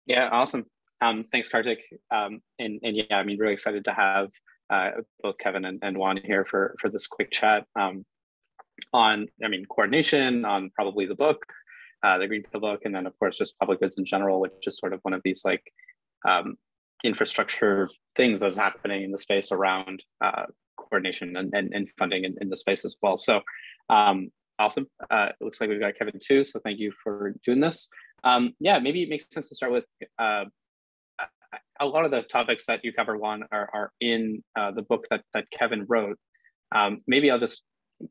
Yeah, awesome. Thanks, Kartik. And yeah, I mean, really excited to have both Kevin and Juan here for this quick chat on, I mean, coordination, on probably the book, the Green Pill book, and then of course just public goods in general, which is sort of one of these like um, infrastructure things that's happening in the space around coordination and funding in the space as well. So awesome. It looks like we've got Kevin too. So thank you for doing this. Yeah, maybe it makes sense to start with a lot of the topics that you cover, Juan, are in the book that Kevin wrote. Maybe I'll just,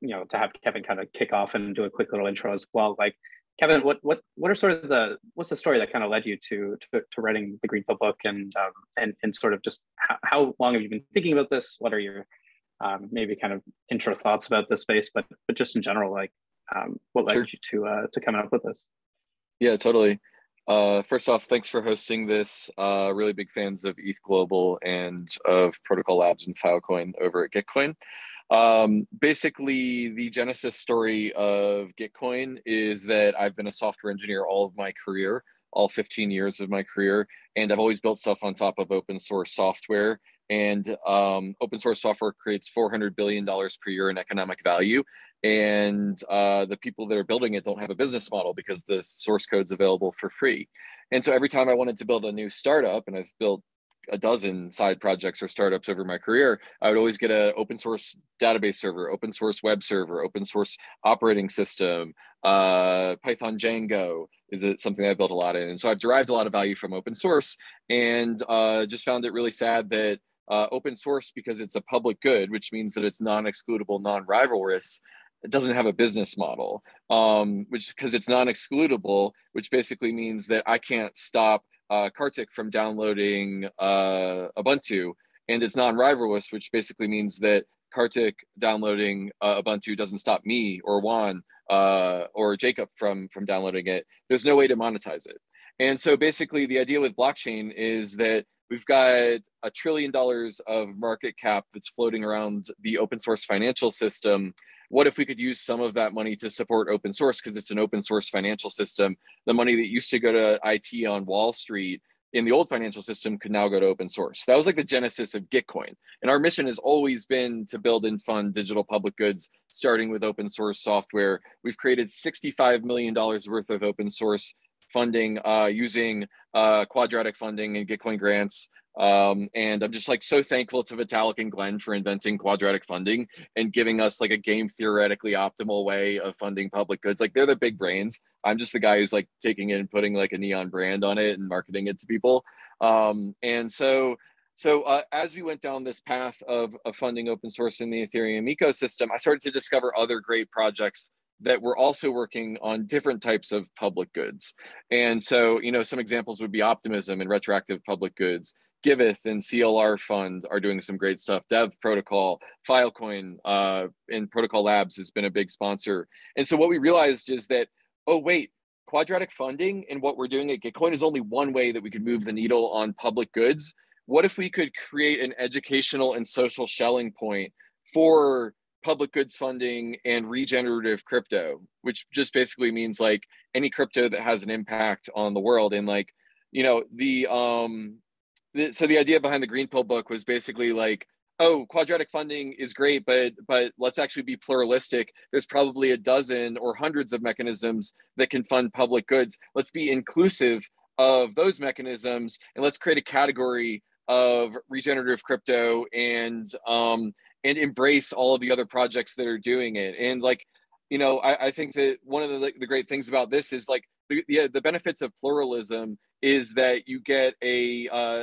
to have Kevin kind of kick off and do a quick little intro as well. Like, Kevin, what are sort of what's the story that kind of led you to writing the Green Pill book, and sort of just how long have you been thinking about this? What are your maybe kind of intro thoughts about this space, but just in general, like what led you to coming up with this? Yeah, totally. First off, thanks for hosting this. Really big fans of ETHGlobal and of Protocol Labs and Filecoin over at Gitcoin. Basically, the genesis story of Gitcoin is that I've been a software engineer all of my career, all 15 years of my career, and I've always built stuff on top of open source software. And open source software creates $400 billion per year in economic value. And the people that are building it don't have a business model because the source code's available for free. And so every time I wanted to build a new startup, and I've built a dozen side projects or startups over my career, I would always get an open source database server, open source web server, open source operating system, Python Django is something I built a lot in. And so I've derived a lot of value from open source, and just found it really sad that open source, because it's a public good, which means that it's non-excludable, non-rivalrous, it doesn't have a business model, which, because it's non-excludable, which basically means that I can't stop Kartik from downloading Ubuntu, and it's non-rivalrous, which basically means that Kartik downloading Ubuntu doesn't stop me or Juan or Jacob from downloading it. There's no way to monetize it. And so basically the idea with blockchain is that we've got $1 trillion of market cap that's floating around the open source financial system. What if we could use some of that money to support open source, because it's an open source financial system? The money that used to go to IT on Wall Street in the old financial system could now go to open source. That was like the genesis of Gitcoin. And our mission has always been to build and fund digital public goods, starting with open source software. We've created $65 million worth of open source funding using quadratic funding and Gitcoin grants. And I'm just like so thankful to Vitalik and Glenn for inventing quadratic funding and giving us like a game theoretically optimal way of funding public goods. Like, they're the big brains. I'm just the guy who's like taking it and putting like a neon brand on it and marketing it to people. And so as we went down this path of funding open source in the Ethereum ecosystem, I started to discover other great projects that were also working on different types of public goods. And so, some examples would be Optimism and retroactive public goods. Giveth and CLR Fund are doing some great stuff. Dev Protocol, Filecoin, and Protocol Labs has been a big sponsor. And so what we realized is that, oh wait, quadratic funding and what we're doing at Gitcoin is only one way that we could move the needle on public goods. What if we could create an educational and social Schelling point for public goods funding and regenerative crypto, which just basically means like any crypto that has an impact on the world? And like, so the idea behind the Green Pill book was basically like, oh, quadratic funding is great, but let's actually be pluralistic. There's probably a dozen or hundreds of mechanisms that can fund public goods. Let's be inclusive of those mechanisms, and let's create a category of regenerative crypto and embrace all of the other projects that are doing it. And like, I think that one of the great things about this is like the benefits of pluralism is that you get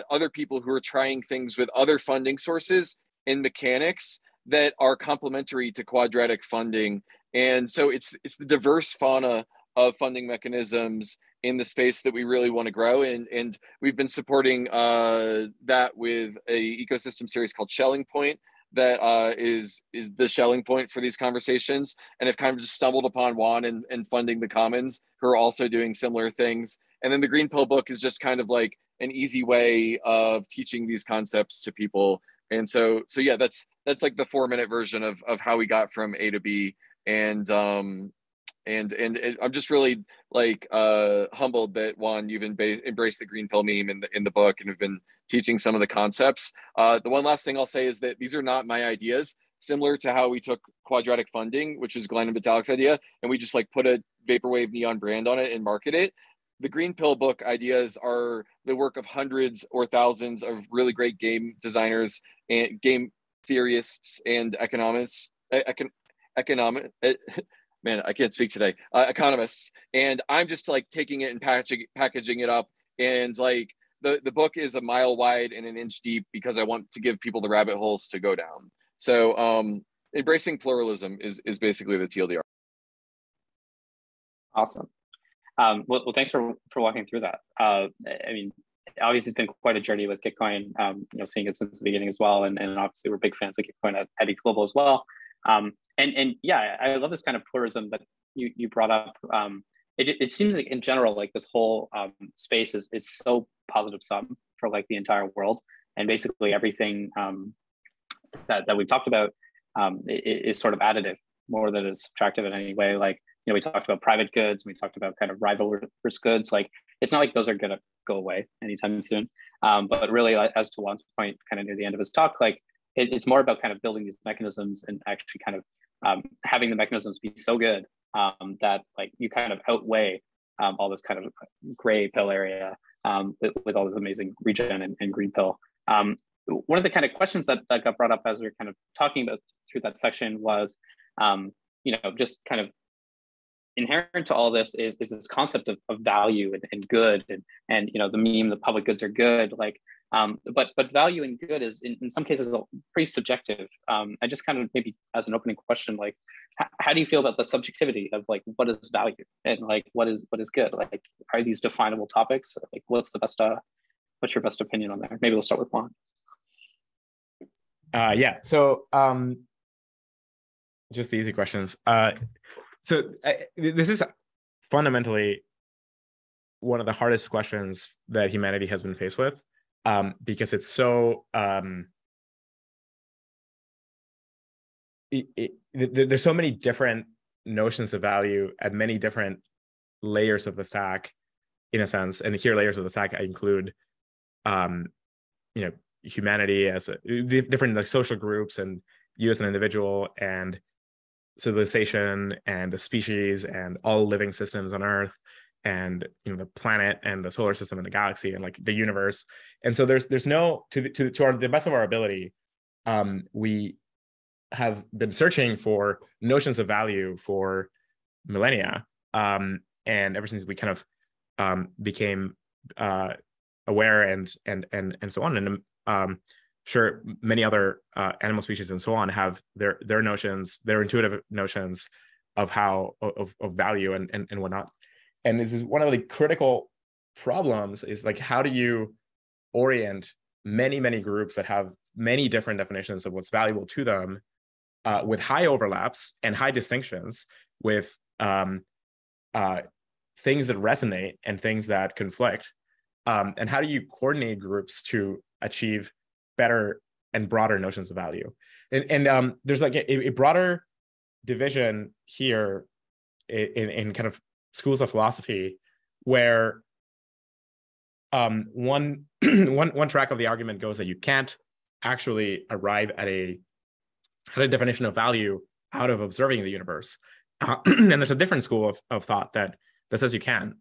other people who are trying things with other funding sources and mechanics that are complementary to quadratic funding. And so it's the diverse fauna of funding mechanisms in the space that we really want to grow. And we've been supporting that with a ecosystem series called Schelling Point, that is the Schelling point for these conversations, and have kind of just stumbled upon Juan and funding the Commons, who are also doing similar things. And then the Green Pill book is just kind of like an easy way of teaching these concepts to people. And so yeah, that's like the 4-minute version of how we got from A to B. And I'm just really like humbled that, Juan, you've embraced the green pill meme in the book and have been teaching some of the concepts. The one last thing I'll say is that these are not my ideas. Similar to how we took quadratic funding, which is Glenn and Vitalik's idea, and we just like put a vaporwave neon brand on it and market it. The green pill book ideas are the work of hundreds or thousands of really great game designers and game theorists and economists. Man, I can't speak today. Economists, and I'm just like taking it and packaging it up, and like the book is a mile wide and an inch deep because I want to give people the rabbit holes to go down. So embracing pluralism is basically the TLDR. Awesome. Well, thanks for walking through that. I mean, obviously it's been quite a journey with Gitcoin, seeing it since the beginning as well. And obviously we're big fans of Gitcoin at ETHGlobal as well. And yeah, I love this kind of pluralism that you brought up. It seems like in general, like this whole space is so positive sum for like the entire world. And basically everything that we've talked about is sort of additive more than it's subtractive in any way. Like, we talked about private goods, and we talked about kind of rivalrous goods. Like, it's not like those are going to go away anytime soon. But really, as to Juan's point, kind of near the end of his talk, like it's more about kind of building these mechanisms and actually kind of having the mechanisms be so good that like you kind of outweigh all this kind of gray pill area with all this amazing regen and green pill. One of the kind of questions that got brought up as we were kind of talking about through that section was, just kind of inherent to all this is this concept of value and good and the meme, the public goods are good, like but value and good is in some cases pretty subjective. I just kind of maybe as an opening question, like how do you feel about the subjectivity of like what is value and like what is good? Like, are these definable topics? Like what's your best opinion on there? Maybe we'll start with Juan. Yeah, so just the easy questions. So this is fundamentally one of the hardest questions that humanity has been faced with, because it's so there's so many different notions of value at many different layers of the stack, in a sense. And here, layers of the stack, I include, humanity as different like social groups, and you as an individual, and civilization, and the species, and all living systems on Earth, and the planet, and the solar system, and the galaxy, and like the universe. And so there's no to the best of our ability, we have been searching for notions of value for millennia, and ever since we kind of became aware and so on. And sure, many other animal species and so on have their notions, their intuitive notions of how of value and whatnot. And this is one of the critical problems, is like, how do you orient many groups that have many different definitions of what's valuable to them, with high overlaps and high distinctions, with things that resonate and things that conflict, and how do you coordinate groups to achieve better and broader notions of value? And there's like a broader division here in kind of schools of philosophy, where one track of the argument goes that you can't actually arrive at a definition of value out of observing the universe, and there's a different school of thought that says you can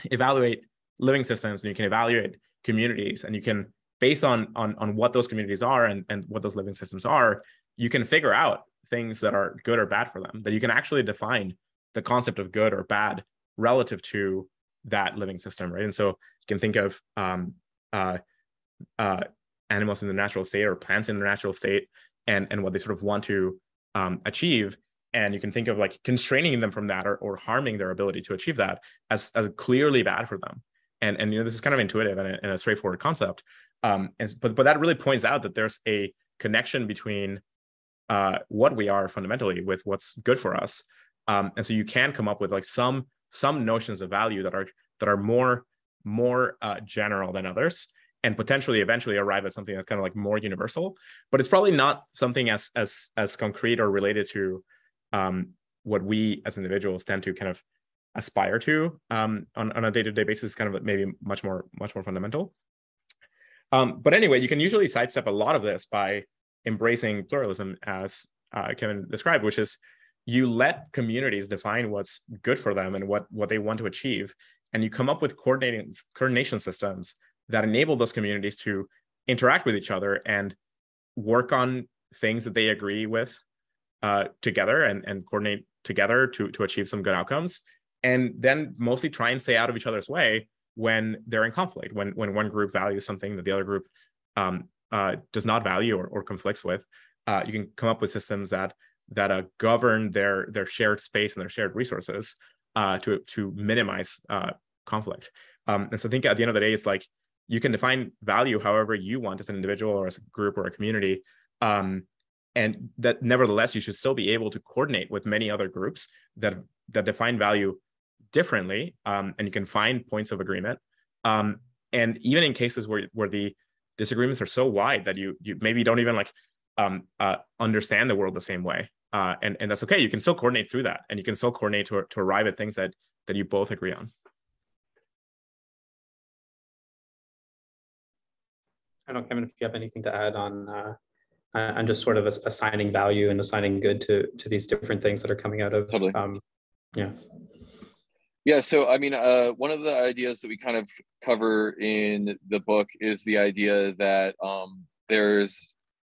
evaluate living systems, and you can evaluate communities, and you can, based on what those communities are and what those living systems are, you can figure out things that are good or bad for them, that you can actually define the concept of good or bad relative to that living system, right? And so you can think of animals in the natural state, or plants in the natural state, and what they sort of want to achieve. And you can think of like constraining them from that, or harming their ability to achieve that as clearly bad for them. And this is kind of intuitive and a straightforward concept. But that really points out that there's a connection between what we are fundamentally with what's good for us. And so you can come up with like some notions of value that are more general than others, and potentially eventually arrive at something that's kind of like more universal. But it's probably not something as concrete or related to what we as individuals tend to kind of aspire to on a day-to-day basis, kind of maybe much more fundamental. But anyway, you can usually sidestep a lot of this by embracing pluralism, as Kevin described, which is you let communities define what's good for them and what they want to achieve, and you come up with coordination systems that enable those communities to interact with each other and work on things that they agree with together and coordinate together to achieve some good outcomes, and then mostly try and stay out of each other's way when they're in conflict, when one group values something that the other group does not value or conflicts with. You can come up with systems that govern their shared space and their shared resources to minimize conflict. And so I think at the end of the day, it's like you can define value however you want as an individual or as a group or a community. And that nevertheless, you should still be able to coordinate with many other groups that define value differently, and you can find points of agreement. And even in cases where the disagreements are so wide that you maybe don't even understand the world the same way, and that's okay. You can still coordinate through that, and you can still coordinate to arrive at things that you both agree on. I don't know, Kevin, if you have anything to add on just sort of assigning value and assigning good to these different things that are coming out of. Totally. Yeah, so I mean, one of the ideas that we kind of cover in the book is the idea that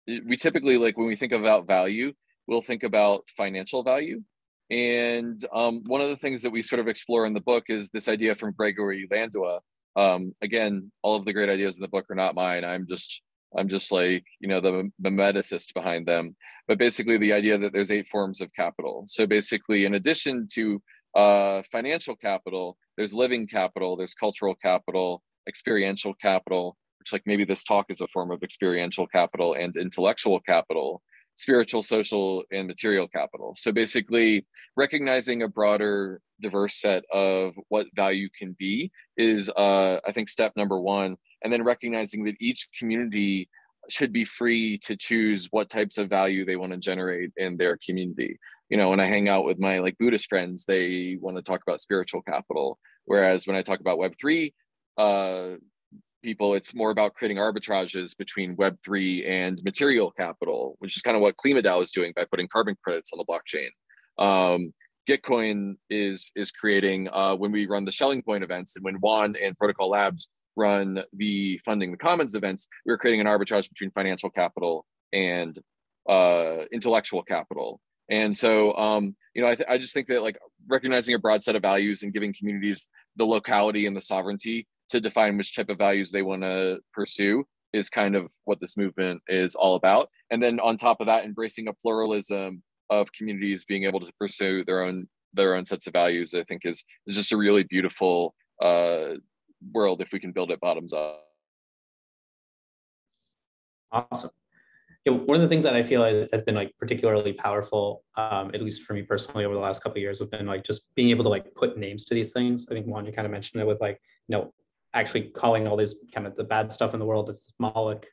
we typically, like when we think about value, we'll think about financial value. And one of the things that we sort of explore in the book is this idea from Gregory Landua. Again, all of the great ideas in the book are not mine. I'm just like, the memeticist behind them. But basically the idea that there's 8 forms of capital. So basically, in addition to financial capital, there's living capital, there's cultural capital, experiential capital, which like maybe this talk is a form of experiential capital, and intellectual capital, spiritual, social, and material capital. So basically recognizing a broader, diverse set of what value can be is, I think, step number 1. And then recognizing that each community should be free to choose what types of value they want to generate in their community. When I hang out with my Buddhist friends, they want to talk about spiritual capital. Whereas when I talk about Web3 people, it's more about creating arbitrages between Web3 and material capital, which is kind of what KlimaDAO is doing by putting carbon credits on the blockchain. Gitcoin is creating, when we run the Shelling Point events and when Juan and Protocol Labs run the Funding the Commons events, we're creating an arbitrage between financial capital and intellectual capital. And so, I just think that recognizing a broad set of values and giving communities the locality and the sovereignty to define which type of values they want to pursue is kind of what this movement is all about. And then on top of that, embracing a pluralism of communities being able to pursue their own sets of values, I think is just a really beautiful world if we can build it bottoms up. Awesome. One of the things that I feel has been particularly powerful, at least for me personally over the last couple of years, have been just being able to put names to these things. I think Juan, you kind of mentioned it with actually calling all these kind of the bad stuff in the world as Moloch,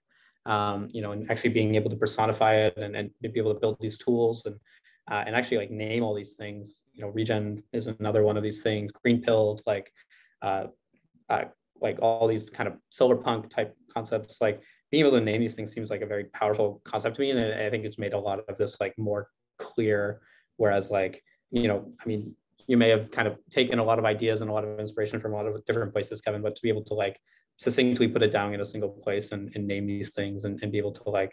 and actually being able to personify it and be able to build these tools and actually name all these things. Regen is another one of these things. Green pilled, all these kind of solar punk type concepts. Being able to name these things seems like a very powerful concept to me, and I think it's made a lot of this more clear. Whereas you may have kind of taken a lot of ideas and a lot of inspiration from a lot of different places, Kevin, but to be able to succinctly put it down in a single place and name these things and be able to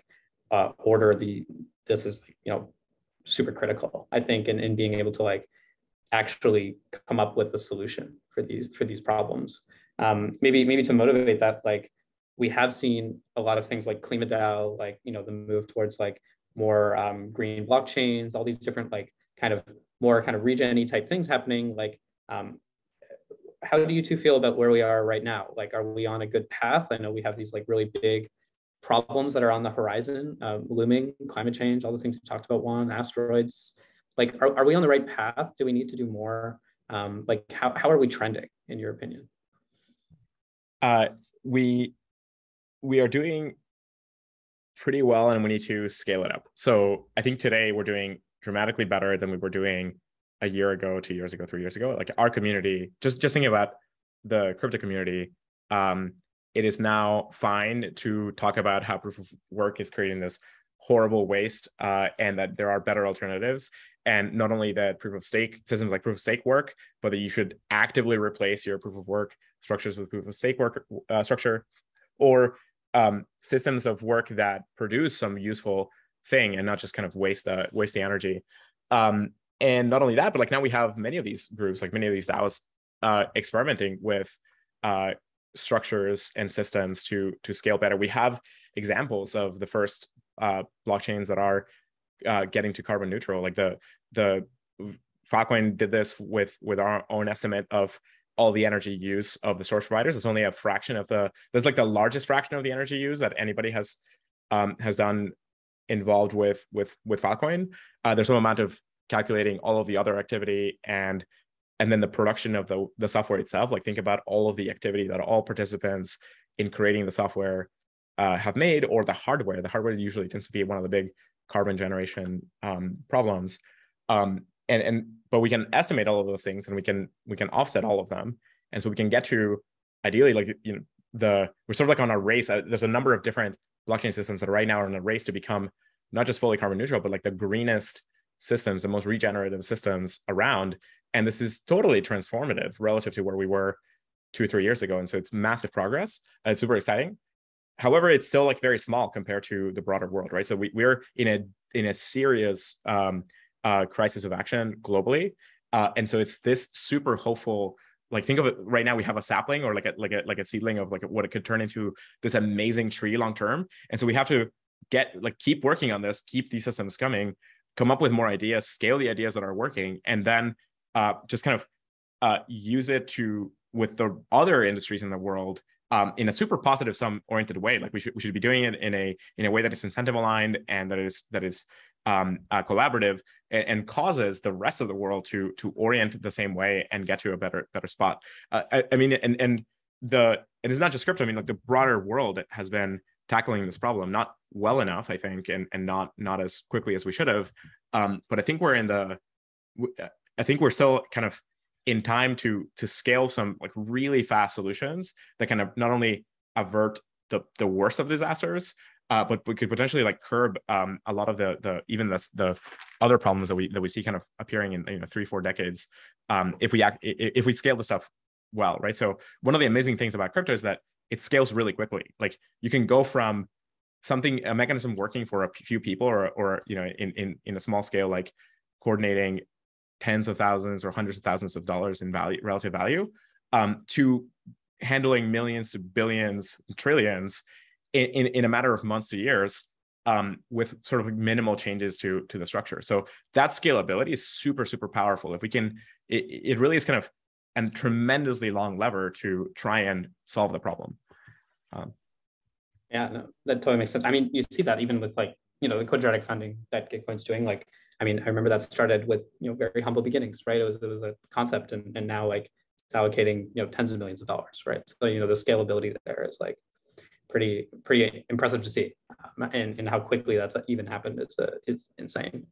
order this is super critical, I think, in being able to actually come up with a solution for these problems. Maybe to motivate that, we have seen a lot of things like KlimaDAO, the move towards more green blockchains, all these different more kind of regen-y type things happening. How do you two feel about where we are right now? Are we on a good path? I know we have these really big problems that are on the horizon, looming, climate change, all the things you talked about, Juan, asteroids. Are we on the right path? Do we need to do more? How are we trending, in your opinion? We are doing pretty well, and we need to scale it up. So I think today we're doing dramatically better than we were doing a year ago, 2 years ago, 3 years ago. Like our community, just thinking about the crypto community, it is now fine to talk about how proof of work is creating this horrible waste, and that there are better alternatives. And not only that proof of stake systems like proof of stake work, but that you should actively replace your proof of work structures with proof of stake work structure, or systems of work that produce some useful thing and not just kind of waste the energy. And not only that, but like now we have many of these groups, like many of these DAOs, experimenting with structures and systems to scale better. We have examples of the first blockchains that are getting to carbon neutral. Like the Filecoin did this with our own estimate of all the energy use of the source providers. It's only a fraction of there's like the largest fraction of the energy use that anybody has done involved with Filecoin. There's no amount of calculating all of the other activity and then the production of the software itself. Like think about all of the activity that all participants in creating the software have made, or the hardware. The hardware usually tends to be one of the big carbon generation problems. But we can estimate all of those things, and we can offset all of them, and so we can get to ideally, like, you know, we're sort of like on a race. There's a number of different blockchain systems that right now are in a race to become not just fully carbon neutral, but like the greenest systems, the most regenerative systems around. And this is totally transformative relative to where we were 2 or 3 years ago. And so it's massive progress. It's super exciting. However, it's still like very small compared to the broader world, right? So we're in a serious crisis of action globally, and so it's this super hopeful. Like think of it right now, we have a sapling or like a seedling of like what it could turn into this amazing tree long term. And so we have to keep working on this, keep these systems coming, come up with more ideas, scale the ideas that are working, and then just kind of use it with the other industries in the world in a super positive sum oriented way. Like we should be doing it in a way that is incentive aligned and that is collaborative, and causes the rest of the world to orient the same way and get to a better spot. I mean, and it's not just crypto. I mean, like the broader world has been tackling this problem, not well enough, I think, and not as quickly as we should have. But I think we're still kind of in time to scale some like really fast solutions that kind of not only avert the worst of disasters, but we could potentially like curb a lot of the other problems that we see kind of appearing in 3-4 decades if we scale the stuff well, right? So one of the amazing things about crypto is that it scales really quickly. Like you can go from a mechanism working for a few people or in a small scale, like coordinating tens of thousands or hundreds of thousands of dollars in relative value, to handling millions to billions, trillions in a matter of months to years, with sort of minimal changes to the structure. So that scalability is super, super powerful. If we can, it really is kind of a tremendously long lever to try and solve the problem. Yeah, no, that totally makes sense. I mean, you see that even with like, the quadratic funding that Gitcoin's doing. Like, I mean, I remember that started with, very humble beginnings, right? It was a concept, and now like it's allocating, tens of millions of dollars, right? So, the scalability there is like pretty impressive to see, and how quickly that's even happened is insane.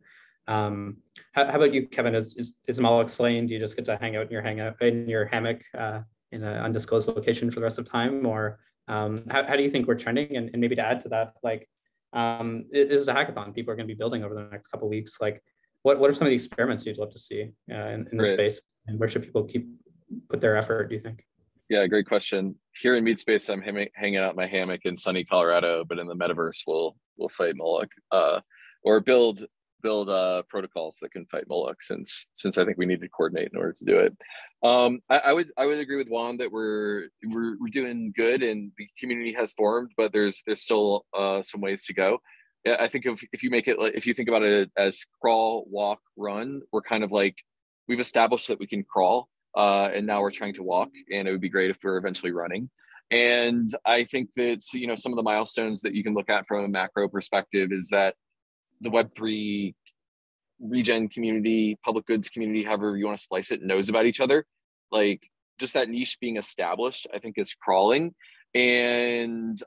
How about you, Kevin? Is Moloch slain? Do you just get to hang out in your hammock in an undisclosed location for the rest of time, or how do you think we're trending? And maybe to add to that, like, this is a hackathon people are going to be building over the next couple of weeks. Like, what are some of the experiments you'd love to see in this space, and where should people put their effort, do you think? Yeah, great question. Here in Meatspace, I'm hanging out in my hammock in sunny Colorado, but in the metaverse, we'll fight Moloch, or build protocols that can fight Moloch, since I think we need to coordinate in order to do it. I would agree with Juan that we're doing good and the community has formed, but there's still some ways to go. I think if you make it, if you think about it as crawl, walk, run, we're kind of like, we've established that we can crawl. And now we're trying to walk, and it would be great if we're eventually running. And I think that, some of the milestones that you can look at from a macro perspective is that the Web3 regen community, public goods community, however you want to splice it, knows about each other. Like, just that niche being established, I think, is crawling. And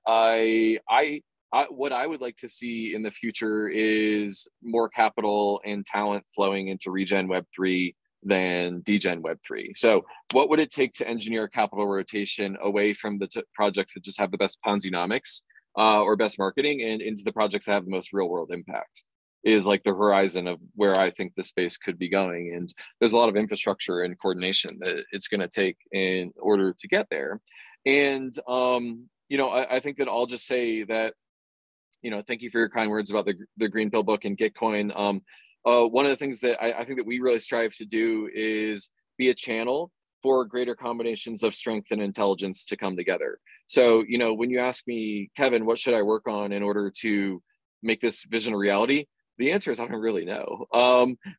what I would like to see in the future is more capital and talent flowing into regen Web3 than degen Web3. So what would it take to engineer capital rotation away from the projects that just have the best Ponzi-nomics or best marketing and into the projects that have the most real world impact is like the horizon of where I think the space could be going. And there's a lot of infrastructure and coordination that it's going to take in order to get there. And, you know, I think that I'll just say that, you know, thank you for your kind words about the Green Pill book and Gitcoin. One of the things that I think that we really strive to do is be a channel for greater combinations of strength and intelligence to come together. So, you know, when you ask me, Kevin, what should I work on in order to make this vision a reality? The answer is I don't really know.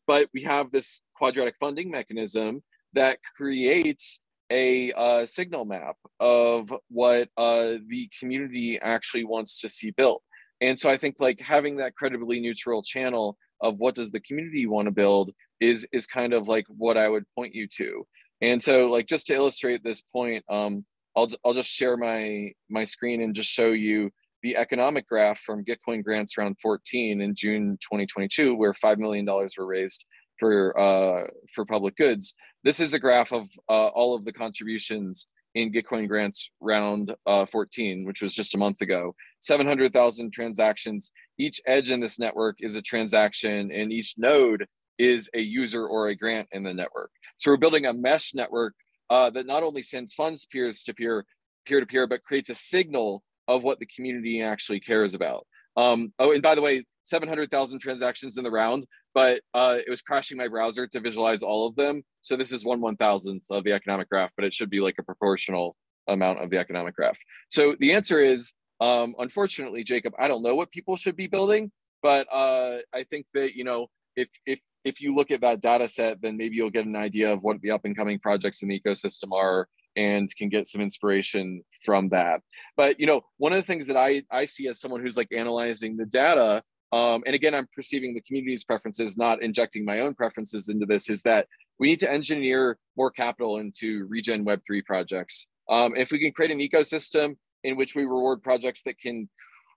But we have this quadratic funding mechanism that creates a signal map of what the community actually wants to see built. And so I think like having that credibly neutral channel of what does the community want to build is kind of like what I would point you to. And so like just to illustrate this point, I'll just share my screen and just show you the economic graph from Gitcoin grants round 14 in June 2022, where $5 million were raised for public goods. This is a graph of all of the contributions in Gitcoin grants round 14, which was just a month ago. 700,000 transactions. Each edge in this network is a transaction, and each node is a user or a grant in the network. So we're building a mesh network that not only sends funds peer-to-peer, but creates a signal of what the community actually cares about. Oh, and by the way, 700,000 transactions in the round, but it was crashing my browser to visualize all of them. So this is 1/1000th of the economic graph, but it should be like a proportional amount of the economic graph. So the answer is, unfortunately, Jacob, I don't know what people should be building, but I think that, you know, if you look at that data set, then maybe you'll get an idea of what the up and coming projects in the ecosystem are and can get some inspiration from that. But, you know, one of the things that I see as someone who's like analyzing the data, and again, I'm perceiving the community's preferences, not injecting my own preferences into this, is that we need to engineer more capital into regen Web3 projects. If we can create an ecosystem in which we reward projects that can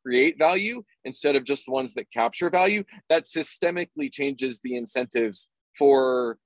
create value instead of just the ones that capture value, that systemically changes the incentives for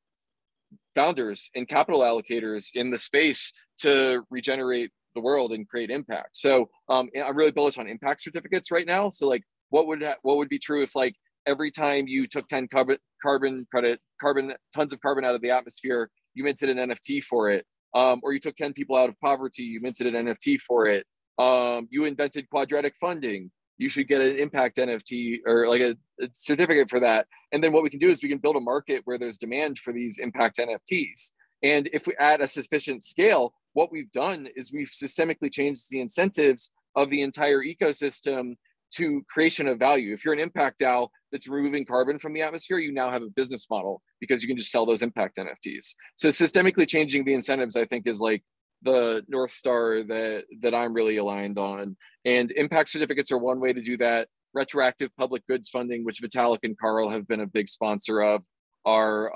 founders and capital allocators in the space to regenerate the world and create impact. So I'm really bullish on impact certificates right now. So like, what would be true if like every time you took 10 tons of carbon out of the atmosphere, you minted an NFT for it, or you took 10 people out of poverty, you minted an NFT for it. You invented quadratic funding, you should get an impact NFT or like a certificate for that. And then what we can do is we can build a market where there's demand for these impact NFTs. And if we add a sufficient scale, what we've done is we've systemically changed the incentives of the entire ecosystem to creation of value. If you're an impact DAO that's removing carbon from the atmosphere, you now have a business model because you can just sell those impact NFTs. So systemically changing the incentives, I think, is like the North Star that I'm really aligned on. And impact certificates are one way to do that. Retroactive public goods funding, which Vitalik and Carl have been a big sponsor of, are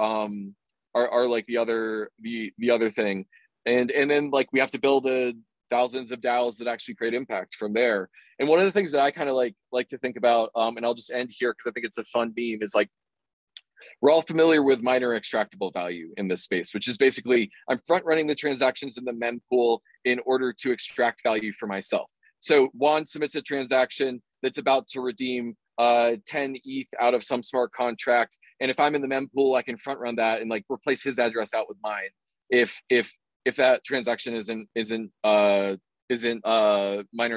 like the other thing. And then like we have to build thousands of DAOs that actually create impact from there. And one of the things that I kind of like to think about, and I'll just end here because I think it's a fun meme, is like, we're all familiar with miner extractable value in this space, which is basically I'm front running the transactions in the mempool in order to extract value for myself. So Juan submits a transaction that's about to redeem 10 ETH out of some smart contract. And if I'm in the mempool, I can front run that and like replace his address out with mine. If that transaction isn't miner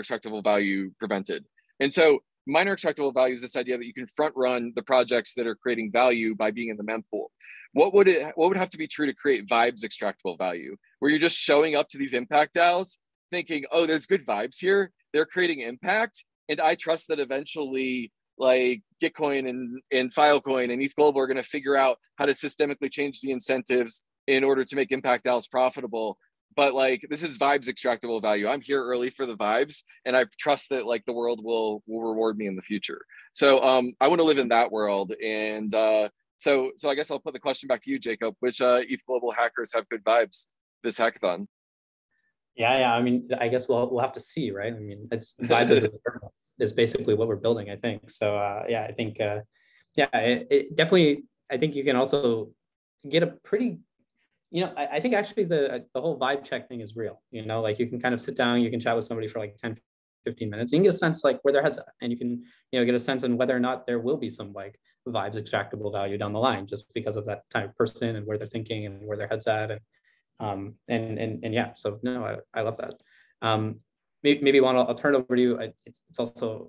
extractable value prevented. And so miner extractable value is this idea that you can front run the projects that are creating value by being in the mempool. What would have to be true to create vibes extractable value, where you're just showing up to these impact DAOs thinking, oh, there's good vibes here, they're creating impact, and I trust that eventually like Gitcoin and Filecoin and ETHGlobal are going to figure out how to systemically change the incentives in order to make impact DAOs profitable. But like, this is vibes extractable value. I'm here early for the vibes, and I trust that like the world will reward me in the future. So I want to live in that world. And so I guess I'll put the question back to you, Jacob. Which ETHGlobal hackers have good vibes this hackathon? Yeah. I mean, I guess we'll have to see, right? I mean, it's vibes as a service is basically what we're building, I think. So yeah, I think it definitely. I think you can also get a pretty, I think actually the whole vibe check thing is real. Like you can kind of sit down, you can chat with somebody for like 10, 15 minutes. You can get a sense like where their head's at, and you can get a sense on whether or not there will be some like vibes extractable value down the line, just because of that type of person and where they're thinking and where their head's at. And yeah, so no, I love that. Maybe Juan, I'll turn it over to you. It's also,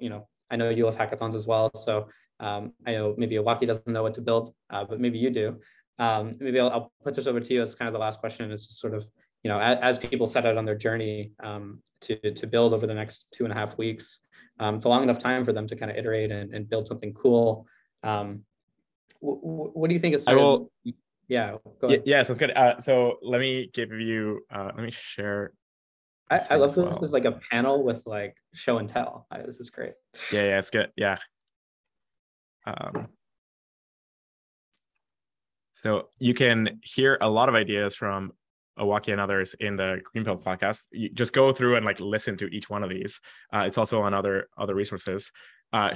I know you love hackathons as well. So I know maybe Owocki doesn't know what to build, but maybe you do. Maybe I'll put this over to you as kind of the last question. It's just sort of, as people set out on their journey to build over the next 2.5 weeks, it's a long enough time for them to kind of iterate and build something cool. What do you think is sort of, yeah, go ahead. Yeah, sounds good. So let me give you, let me share. I love that this is like a panel with like show and tell. This is great. Yeah, it's good. Yeah. So you can hear a lot of ideas from Owocki and others in the Greenpill podcast. You just go through and like listen to each one of these. It's also on other resources.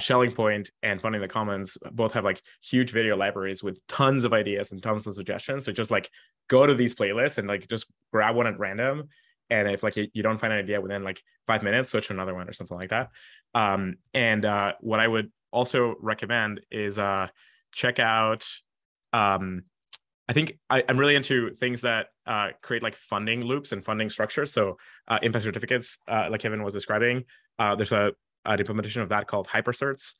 Shelling Point and Funding the Commons both have like huge video libraries with tons of ideas and tons of suggestions. So just like go to these playlists and like just grab one at random. And if like you don't find an idea within like 5 minutes, switch to another one or something like that. And what I would also recommend is check out, I think I'm really into things that create like funding loops and funding structures. So impact certificates, like Kevin was describing, there's an implementation of that called hypercerts.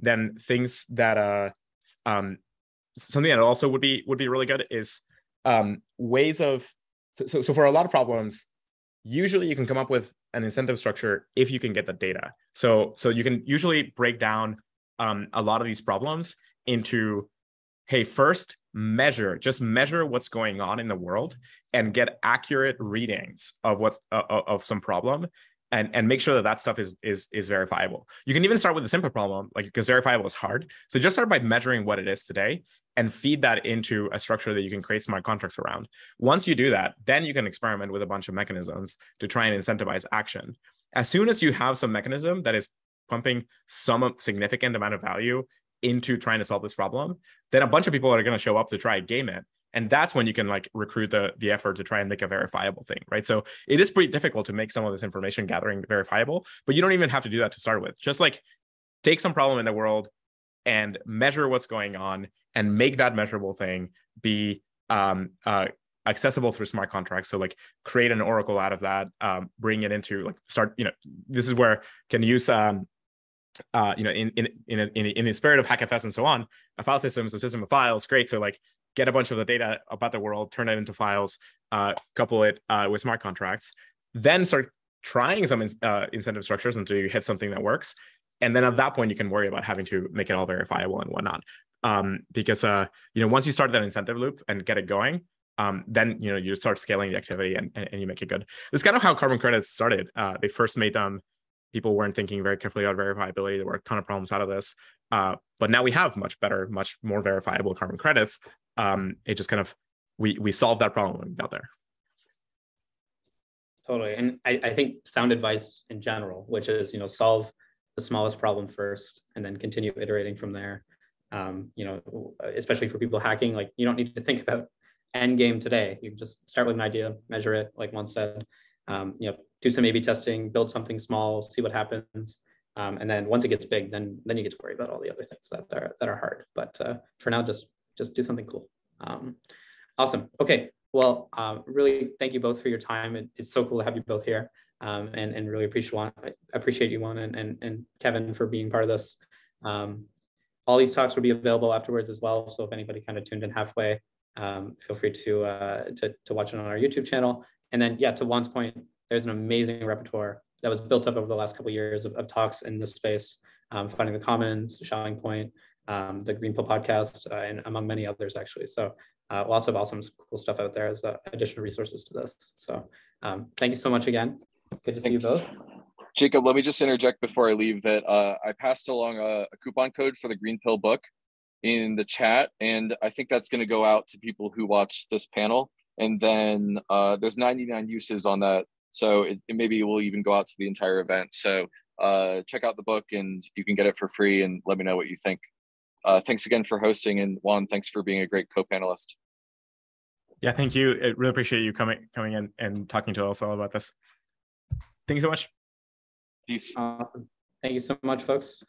Then things that something that also would be really good is ways of so for a lot of problems, usually you can come up with an incentive structure if you can get the data. So you can usually break down a lot of these problems into, hey, first just measure what's going on in the world and get accurate readings of of some problem, and make sure that stuff is verifiable. You can even start with a simple problem, like, because verifiable is hard. So just start by measuring what it is today and feed that into a structure that you can create smart contracts around. Once you do that, then you can experiment with a bunch of mechanisms to try and incentivize action. As soon as you have some mechanism that is pumping some significant amount of value into trying to solve this problem, then a bunch of people are going to show up to try and game it. And that's when you can like recruit the effort to try and make a verifiable thing, right? So it is pretty difficult to make some of this information gathering verifiable, but you don't even have to do that to start with. Just like take some problem in the world and measure what's going on and make that measurable thing be accessible through smart contracts. So like create an oracle out of that, bring it into like start, this is where can use in the spirit of HackFS and so on, a file system is a system of files. Great. So like get a bunch of the data about the world, turn it into files, couple it with smart contracts, then start trying some incentive structures until you hit something that works. And then at that point, you can worry about having to make it all verifiable and whatnot. Because once you start that incentive loop and get it going, then you start scaling the activity and you make it good. This is kind of how carbon credits started. They first made them. People weren't thinking very carefully about verifiability. There were a ton of problems out of this. But now we have much better, much more verifiable carbon credits. It just kind of, we solved that problem when we got there. Totally. And I think sound advice in general, which is, solve the smallest problem first and then continue iterating from there. Especially for people hacking, like you don't need to think about end game today. You just start with an idea, measure it, like Juan said, do some A/B testing, build something small, see what happens. And then once it gets big, then you get to worry about all the other things that are hard. But for now, just do something cool. Awesome. Okay. Well, really thank you both for your time. It's so cool to have you both here. And really appreciate you, Juan, and Kevin, for being part of this. All these talks will be available afterwards as well. So if anybody kind of tuned in halfway, feel free to watch it on our YouTube channel. And then, yeah, to Juan's point, there's an amazing repertoire that was built up over the last couple of years of talks in this space, Finding the Commons, Shelling Point, the Greenpill podcast, and among many others, actually. So lots of awesome, cool stuff out there as additional resources to this. So thank you so much again. Good to see you both. Jacob, let me just interject before I leave that I passed along a coupon code for the Greenpill book in the chat, and I think that's going to go out to people who watch this panel. And then there's 99 uses on that. So it maybe will even go out to the entire event. So check out the book and you can get it for free, and let me know what you think. Thanks again for hosting, and Juan, thanks for being a great co-panelist. Yeah, thank you. I really appreciate you coming in and talking to us all about this. Thank you so much. Peace. Awesome. Thank you so much, folks.